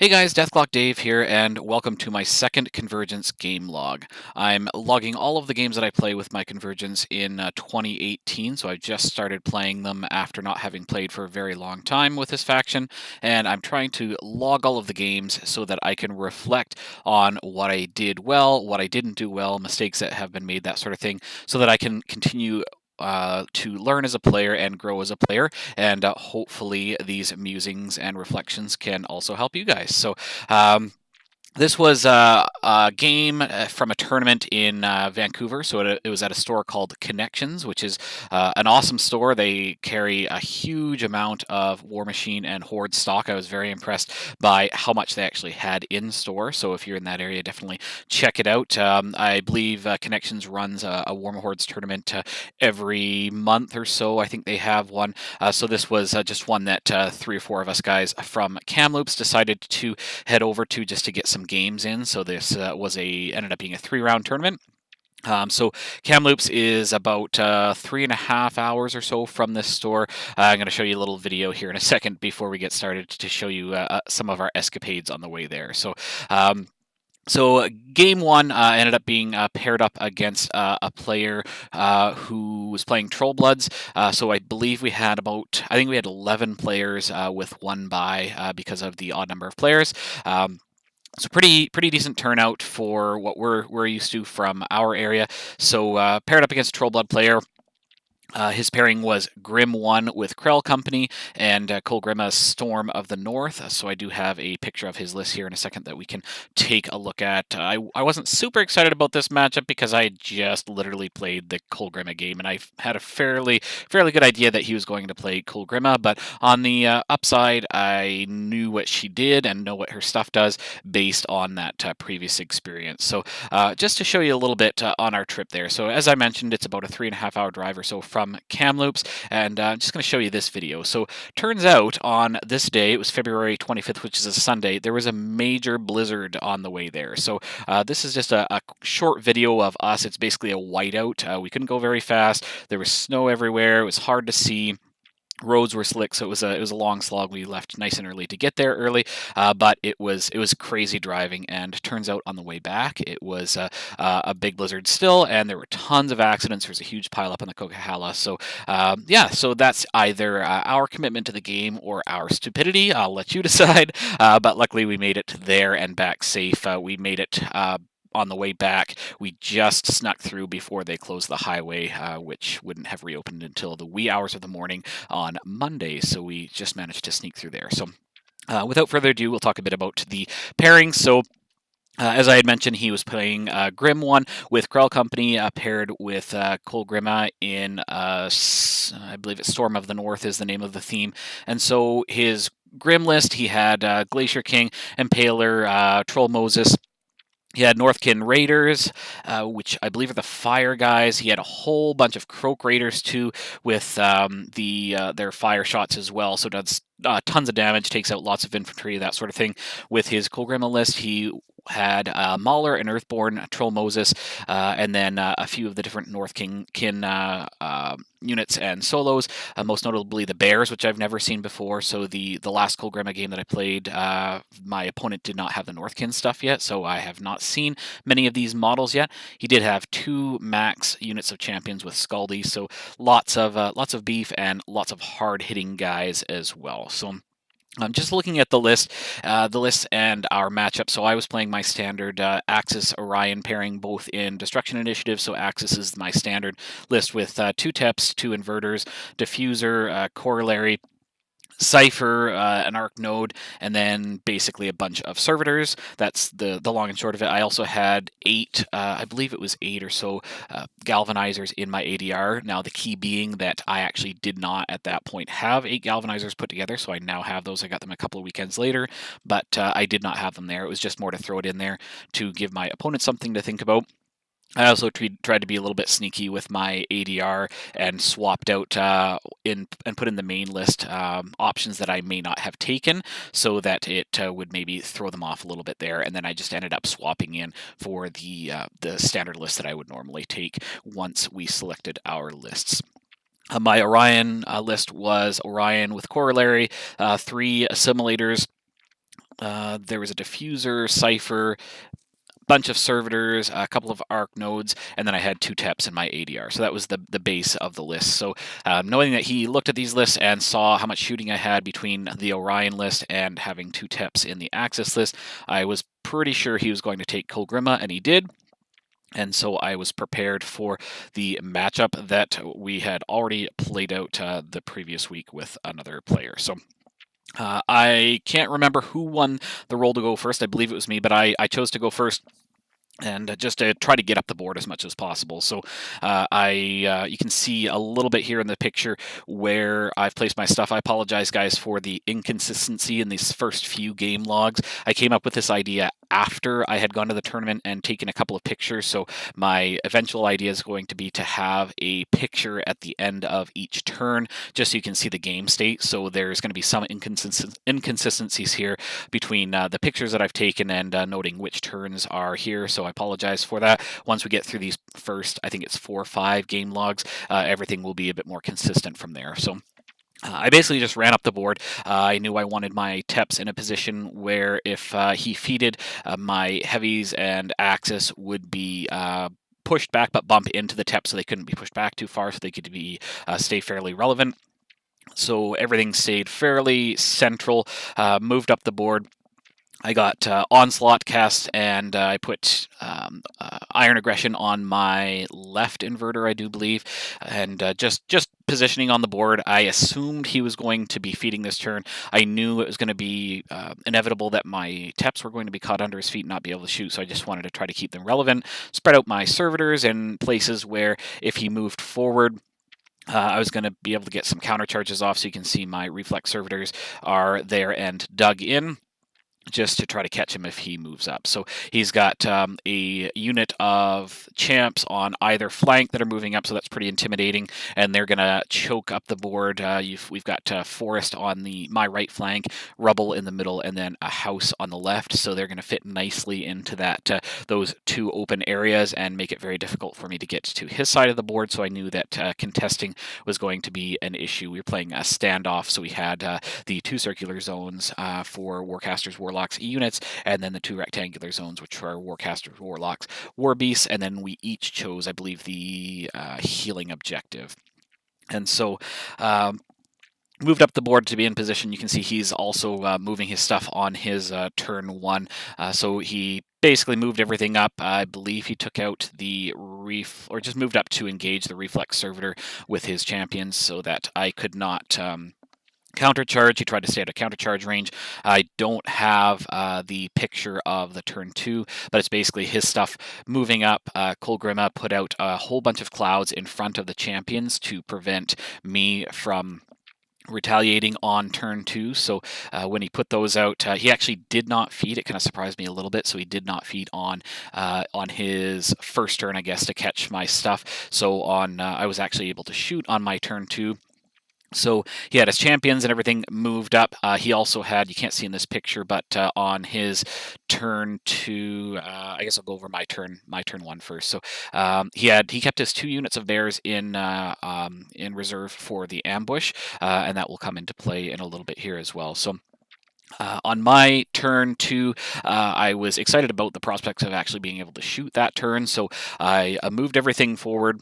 Hey guys, DeathClock Dave here, and welcome to my second Convergence game log. I'm logging all of the games that I play with my Convergence in 2018, so I just started playing them after not having played for a very long time with this faction, and I'm trying to log all of the games so that I can reflect on what I did well, what I didn't do well, mistakes that have been made, that sort of thing, so that I can continue to learn as a player and grow as a player, and hopefully these musings and reflections can also help you guys. So this was a game from a tournament in Vancouver. So it was at a store called Connections, which is an awesome store. They carry a huge amount of Warmachine and Horde stock. I was very impressed by how much they actually had in store. So if you're in that area, definitely check it out. I believe Connections runs a Warm Hordes tournament every month or so. I think they have one. So this was just one that 3 or 4 of us guys from Kamloops decided to head over to just to get some games in. So this ended up being a 3-round tournament. So Kamloops is about 3.5 hours or so from this store. I'm going to show you a little video here in a second before we get started to show you some of our escapades on the way there. So game one ended up being paired up against a player who was playing Troll Bloods. So I believe we had I think we had 11 players with 1 bye because of the odd number of players. So pretty decent turnout for what we're used to from our area. So paired up against a Troll Blood player. His pairing was Grim 1 with Krell Company and Kolgrima's Storm of the North. So I do have a picture of his list here in a second that we can take a look at. I wasn't super excited about this matchup because I just literally played the Kolgrima game, and I had a fairly good idea that he was going to play Kolgrima. But on the upside, I knew what she did and know what her stuff does based on that previous experience. So just to show you a little bit on our trip there. So as I mentioned, it's about a 3.5-hour drive or so from Kamloops, and I'm just going to show you this video. So turns out on this day, it was February 25th, which is a Sunday, there was a major blizzard on the way there. So this is just a short video of us. It's basically a whiteout. We couldn't go very fast. There was snow everywhere. It was hard to see. Roads were slick, so it was a long slog. We left nice and early to get there early, but it was crazy driving. And turns out on the way back, it was a big blizzard still, and there were tons of accidents. There was a huge pileup on the Coquihalla. So yeah, so that's either our commitment to the game or our stupidity. I'll let you decide. But luckily, we made it there and back safe. We made it. On the way back, we just snuck through before they closed the highway, which wouldn't have reopened until the wee hours of the morning on Monday. So we just managed to sneak through there. So without further ado, we'll talk a bit about the pairing. So as I had mentioned, he was playing Grim 1 with Krell Company, paired with Kolgrima in, I believe it's Storm of the North is the name of the theme. And so his Grim list, he had Glacier King, Impaler, Troll Moses. He had Northkin Raiders, which I believe are the fire guys. He had a whole bunch of Croak Raiders too, with their fire shots as well. So does tons of damage, takes out lots of infantry, that sort of thing. With his Kolgrima list, he had Mauler and Earthborn, Troll Moses, and then a few of the different Northkin units and solos, most notably the Bears, which I've never seen before. So the last Kolgrima game that I played, my opponent did not have the Northkin stuff yet, so I have not seen many of these models yet. He did have 2 max units of champions with Scaldy, so lots of beef and lots of hard-hitting guys as well. So I'm just looking at the list and our matchup. So I was playing my standard Axis Orion pairing, both in Destruction Initiative. So Axis is my standard list with 2 Teps, 2 Inverters, Diffuser, Corollary, Cipher, an Arc Node, and then basically a bunch of Servitors. That's the long and short of it. I also had 8, I believe it was 8 or so Galvanizers in my ADR. Now the key being that I actually did not at that point have 8 Galvanizers put together, so I now have those. I got them a couple of weekends later, but I did not have them there. It was just more to throw it in there to give my opponent something to think about. I also tried to be a little bit sneaky with my ADR and swapped out and put in the main list options that I may not have taken, so that it would maybe throw them off a little bit there. And then I just ended up swapping in for the standard list that I would normally take once we selected our lists. My Orion list was Orion with Corollary, 3 Assimilators, there was a Diffuser, Cipher, bunch of servitors, a couple of arc nodes, and then I had 2 TEPs in my ADR. So that was the base of the list. So knowing that he looked at these lists and saw how much shooting I had between the Orion list and having 2 TEPs in the Axis list, I was pretty sure he was going to take Kolgrima, and he did. And so I was prepared for the matchup that we had already played out the previous week with another player. So I can't remember who won the role to go first. I believe it was me, but I chose to go first, and just to try to get up the board as much as possible. So you can see a little bit here in the picture where I've placed my stuff. I apologize, guys, for the inconsistency in these first few game logs. I came up with this idea after I had gone to the tournament and taken a couple of pictures. So my eventual idea is going to be to have a picture at the end of each turn, just so you can see the game state. So there's going to be some inconsistencies here between the pictures that I've taken and noting which turns are here. So I apologize for that. Once we get through these first, I think it's 4 or 5 game logs, everything will be a bit more consistent from there. So I basically just ran up the board. I knew I wanted my TEPs in a position where if he feeded, my heavies and Axis would be pushed back but bump into the TEP, so they couldn't be pushed back too far, so they could be stay fairly relevant. So everything stayed fairly central, moved up the board. I got Onslaught cast, and I put Iron Aggression on my left inverter, I do believe, and just positioning on the board. I assumed he was going to be feeding this turn. I knew it was going to be inevitable that my TEPs were going to be caught under his feet and not be able to shoot, so I just wanted to try to keep them relevant, spread out my servitors in places where if he moved forward, I was going to be able to get some counter charges off. So you can see my reflex servitors are there and dug in, just to try to catch him if he moves up. So he's got a unit of champs on either flank that are moving up, so that's pretty intimidating, and they're going to choke up the board. We've got Forest on my right flank, Rubble in the middle, and then a house on the left, so they're going to fit nicely into those 2 open areas and make it very difficult for me to get to his side of the board. So I knew that contesting was going to be an issue. We were playing a standoff, so we had the 2 circular zones for Warcasters, Warlocks, units, and then the 2 rectangular zones, which are Warcasters, Warlocks, War Beasts, and then we each chose, I believe, the healing objective. And so moved up the board to be in position. You can see he's also moving his stuff on his turn 1. So he basically moved everything up. I believe he took out or just moved up to engage the reflex servitor with his champions so that I could not countercharge. He tried to stay out of countercharge range. I don't have the picture of the turn 2, but it's basically his stuff moving up. Kolgrima put out a whole bunch of clouds in front of the champions to prevent me from retaliating on turn 2. So when he put those out, he actually did not feed. It kind of surprised me a little bit. So he did not feed on his first turn, I guess, to catch my stuff. So I was actually able to shoot on my turn 2. So he had his champions and everything moved up. He also had, you can't see in this picture, but on his turn 2, I guess I'll go over my turn 1 first. So he kept his 2 units of bears in reserve for the ambush, and that will come into play in a little bit here as well. So on my turn 2, I was excited about the prospects of actually being able to shoot that turn. So I moved everything forward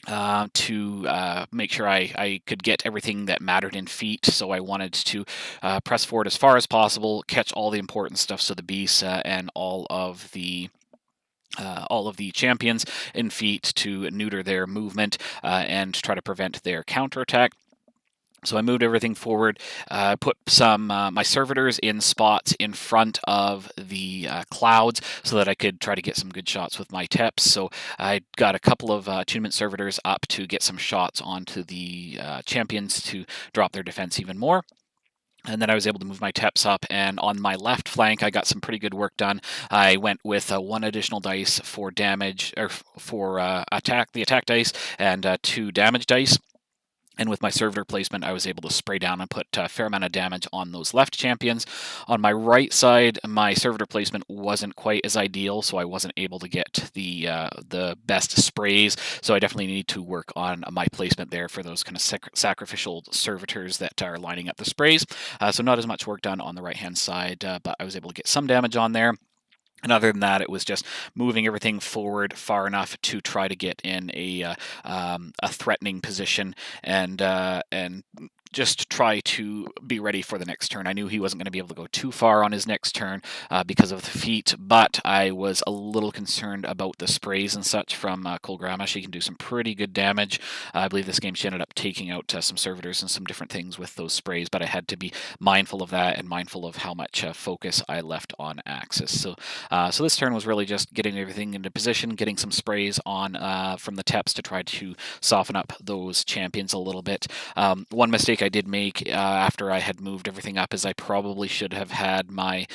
to make sure I could get everything that mattered in feet. So I wanted to press forward as far as possible, catch all the important stuff, so the beasts and all of the champions in feet to neuter their movement and try to prevent their counterattack. So I moved everything forward, put some my servitors in spots in front of the clouds so that I could try to get some good shots with my TEPs. So I got a couple of Attunement Servitors up to get some shots onto the champions to drop their defense even more. And then I was able to move my TEPs up, and on my left flank, I got some pretty good work done. I went with 1 additional dice for damage, or for the attack dice, and 2 damage dice. And with my servitor placement, I was able to spray down and put a fair amount of damage on those left champions. On my right side, my servitor placement wasn't quite as ideal, so I wasn't able to get the best sprays. So I definitely need to work on my placement there for those kind of sacrificial servitors that are lining up the sprays. So not as much work done on the right-hand side, but I was able to get some damage on there. And other than that, it was just moving everything forward far enough to try to get in a threatening position and just try to be ready for the next turn. I knew he wasn't going to be able to go too far on his next turn because of the feat, but I was a little concerned about the sprays and such from Colgrama. She can do some pretty good damage. I believe this game she ended up taking out some servitors and some different things with those sprays, but I had to be mindful of that and mindful of how much focus I left on Axis. So this turn was really just getting everything into position, getting some sprays on from the Teps to try to soften up those champions a little bit. One mistake I did make after I had moved everything up is I probably should have had my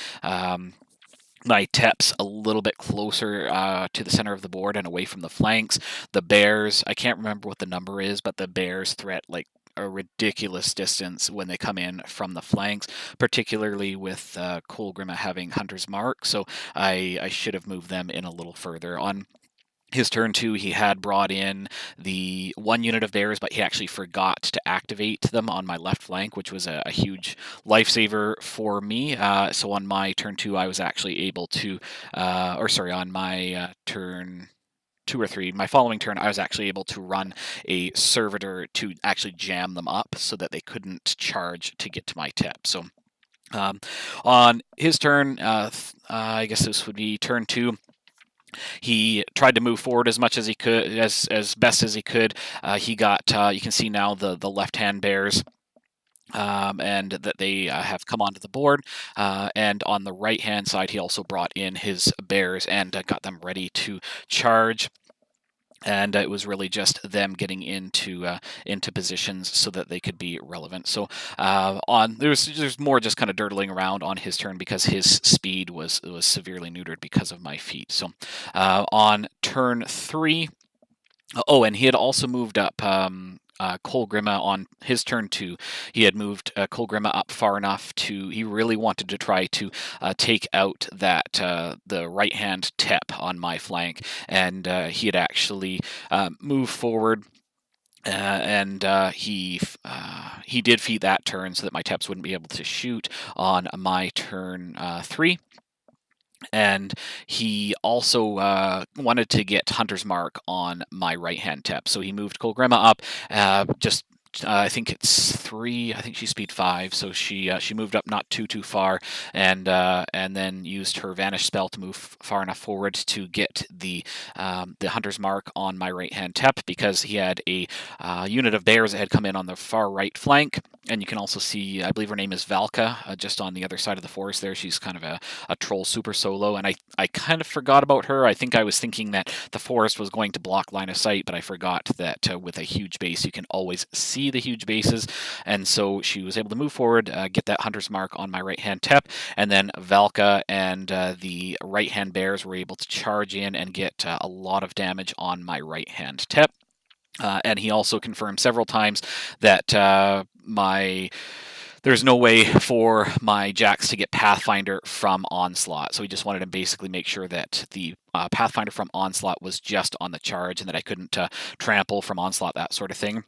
my Teps a little bit closer to the center of the board and away from the flanks. The bears, I can't remember what the number is, but the bears threat like a ridiculous distance when they come in from the flanks, particularly with Colgrima having Hunter's Mark. So I should have moved them in a little further. On his turn 2, he had brought in the 1 unit of bears, but he actually forgot to activate them on my left flank, which was a huge lifesaver for me. So on my turn 2, I was actually able to, on my turn 2 or 3, my following turn, I was actually able to run a servitor to actually jam them up so that they couldn't charge to get to my tip. So on his turn, I guess this would be turn 2. He tried to move forward as much as he could, as best as he could. He got, you can see now the left-hand bears. And that they have come onto the board. And on the right-hand side, he also brought in his bears and got them ready to charge. And it was really just them getting into positions so that they could be relevant. So there's more just kind of dirtling around on his turn because his speed was severely neutered because of my feat. So on turn 3, and he had also moved up. Colgrima on his turn 2, he had moved Colgrima up far enough to, he really wanted to try to take out that the right hand tep on my flank, and he had actually moved forward. And he did feat that turn so that my teps wouldn't be able to shoot on my turn 3. And he also wanted to get Hunter's Mark on my right-hand tip. So he moved Colgrima up I think it's 3. I think she's speed 5, so she moved up not too far, and then used her Vanish spell to move far enough forward to get the Hunter's Mark on my right hand tep, because he had a unit of bears that had come in on the far right flank. And you can also see, I believe her name is Valka, just on the other side of the forest there. She's kind of a troll super solo, and I kind of forgot about her. I think I was thinking that the forest was going to block line of sight, but I forgot that with a huge base, you can always see the huge bases. And so she was able to move forward, get that Hunter's Mark on my right-hand tep, and then Valka and the right-hand bears were able to charge in and get a lot of damage on my right-hand tep. And he also confirmed several times that there's no way for my Jax to get Pathfinder from Onslaught. So he just wanted to basically make sure that the Pathfinder from Onslaught was just on the charge, and that I couldn't trample from Onslaught, that sort of thing.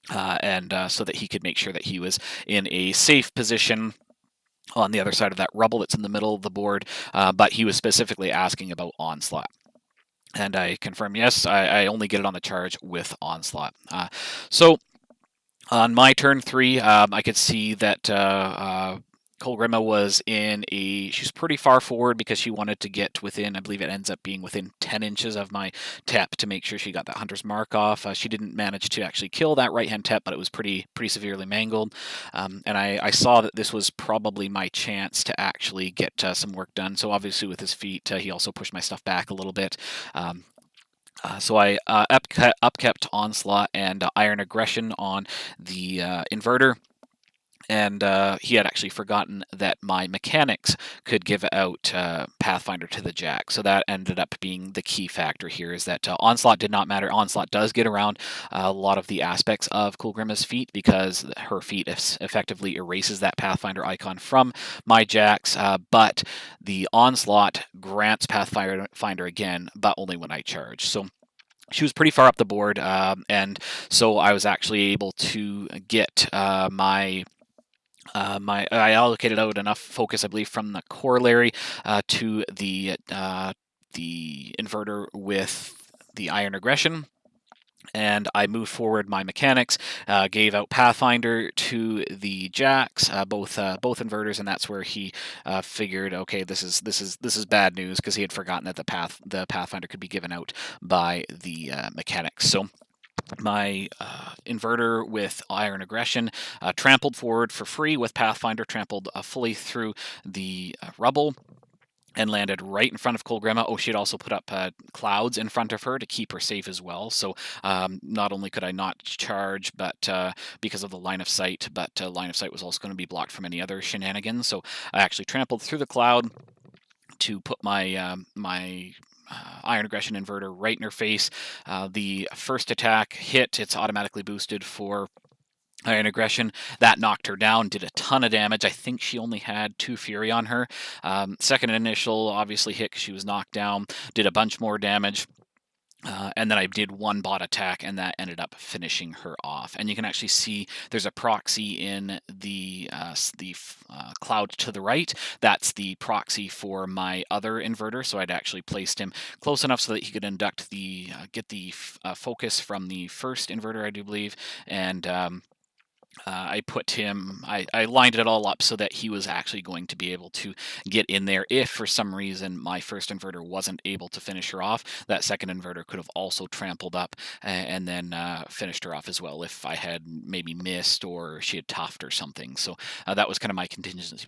And so that he could make sure that he was in a safe position on the other side of that rubble that's in the middle of the board. But he was specifically asking about Onslaught. And I confirm, yes, I only get it on the charge with Onslaught. So on my turn 3, I could see that Colgrima was she's pretty far forward because she wanted to get within, I believe it ends up being within 10 inches of my tep to make sure she got that Hunter's Mark off. She didn't manage to actually kill that right-hand tep, but it was pretty severely mangled. And I saw that this was probably my chance to actually get some work done. So obviously with his feet, he also pushed my stuff back a little bit. So I upkept Onslaught and Iron Aggression on the Inverter. And he had actually forgotten that my mechanics could give out Pathfinder to the Jack. So that ended up being the key factor here, is that Onslaught did not matter. Onslaught does get around a lot of the aspects of Kulgrima's feat, because her feat effectively erases that Pathfinder icon from my Jacks, but the Onslaught grants Pathfinder again, but only when I charge. So she was pretty far up the board, and so I was actually able to get I allocated out enough focus, I believe, from the Corollary to the Inverter with the Iron Aggression. And I moved forward my mechanics, gave out Pathfinder to the Jacks, both inverters, and that's where he figured, okay, this is bad news, because he had forgotten that the Pathfinder could be given out by the mechanics. So my Inverter with Iron Aggression trampled forward for free with Pathfinder, trampled fully through the rubble, and landed right in front of Kulgrima. Oh, she had also put up clouds in front of her to keep her safe as well. So not only could I not charge, but because of the line of sight, but line of sight was also going to be blocked from any other shenanigans. So I actually trampled through the cloud to put my Iron Aggression Inverter right in her face. The first attack hit, it's automatically boosted for Iron Aggression. That knocked her down, did a ton of damage. I think she only had 2 Fury on her. Second initial obviously hit because she was knocked down, did a bunch more damage. And then I did 1 bot attack, and that ended up finishing her off. And you can actually see there's a proxy in the cloud to the right. That's the proxy for my other Inverter. So I'd actually placed him close enough so that he could induct get the focus from the first Inverter, I do believe, and I put him, I lined it all up so that he was actually going to be able to get in there. If for some reason my first Inverter wasn't able to finish her off, that second Inverter could have also trampled up and then finished her off as well, if I had maybe missed or she had toughed or something. So that was kind of my contingency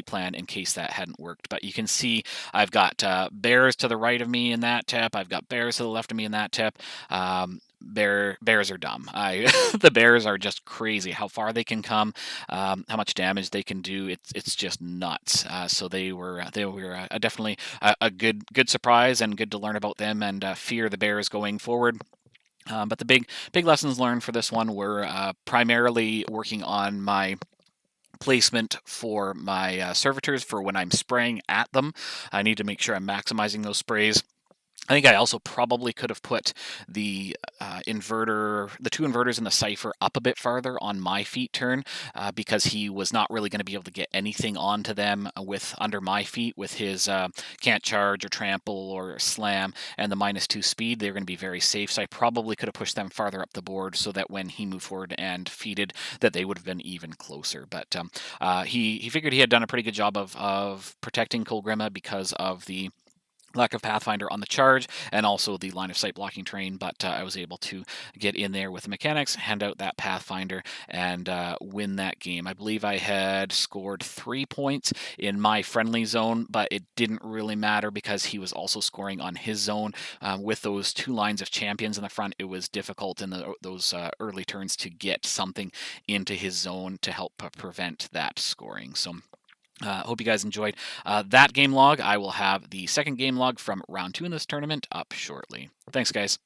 plan in case that hadn't worked. But you can see I've got bears to the right of me in that tap. I've got bears to the left of me in that tap. Bears are dumb. The bears are just crazy how far they can come, how much damage they can do. It's just nuts. So they were definitely a good surprise, and good to learn about them and fear the bears going forward. But the big lessons learned for this one were primarily working on my placement for my servitors for when I'm spraying at them. I need to make sure I'm maximizing those sprays. I think I also probably could have put the the 2 inverters in the Cipher up a bit farther on my feet turn, because he was not really going to be able to get anything onto them under my feet with his can't charge or trample or slam and the -2 speed. They're going to be very safe, so I probably could have pushed them farther up the board so that when he moved forward and feeded, that they would have been even closer. But he figured he had done a pretty good job of protecting Kulgrima because of the lack of Pathfinder on the charge and also the line of sight blocking terrain, but I was able to get in there with the mechanics, hand out that Pathfinder, and win that game. I believe I had scored 3 points in my friendly zone, but it didn't really matter because he was also scoring on his zone. With those 2 lines of champions in the front, it was difficult in those early turns to get something into his zone to help prevent that scoring. So hope you guys enjoyed that game log. I will have the second game log from round 2 in this tournament up shortly. Thanks, guys.